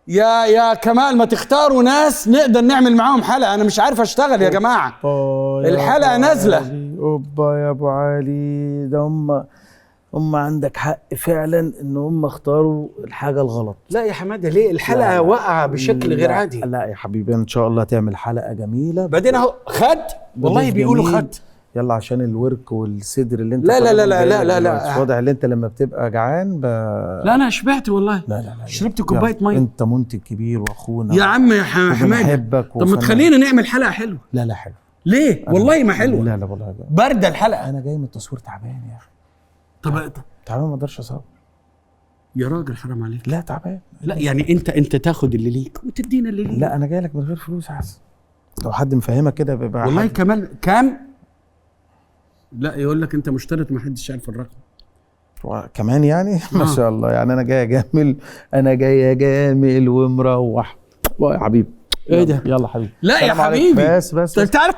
يا كمال ما تختاروا ناس نقدر نعمل معاهم حلقه، انا مش عارف اشتغل يا جماعه. الحلقه نازله. اوبا يا ابو علي، ده هم عندك حق فعلا ان هم اختاروا الحاجه الغلط. لا يا حماده ليه؟ الحلقه واقعه بشكل غير عادي. لا يا حبيبي ان شاء الله تعمل حلقه جميله. بعدين اهو خد، والله بيقولوا خد. يلا عشان الورك والصدر اللي انت لا لا لا لا لا لا لا واضح ان انت لما بتبقى جعان لا انا شبعت والله. لا لا لا شربت كوبايه ميه. انت منتج كبير واخونا يا عم يا حماده. طب ما تخلينا نعمل حلقه حلوه. لا لا حلو. ليه؟ والله ما حلوه. لا لا والله بارده الحلقه. انا جاي من التصوير تعبان يا اخي. طب تعبان ما اقدرش اصور يا راجل، حرام عليك. لا تعبان. لا يعني انت تاخد اللي ليك وتدينا اللي ليك. لا انا جاي لك من غير فلوس احسن. لو حد مفهمك كده بيبقى والله حد. كمان كام؟ لا يقول لك انت مشترط ما حدش عارف الرقم. كمان يعني ما شاء الله. يعني انا جاي اجامل، انا جاي اجامل ومروح يا حبيبي. ايه ده؟ يلا حبيبي. لا يا حبيبي بس تعال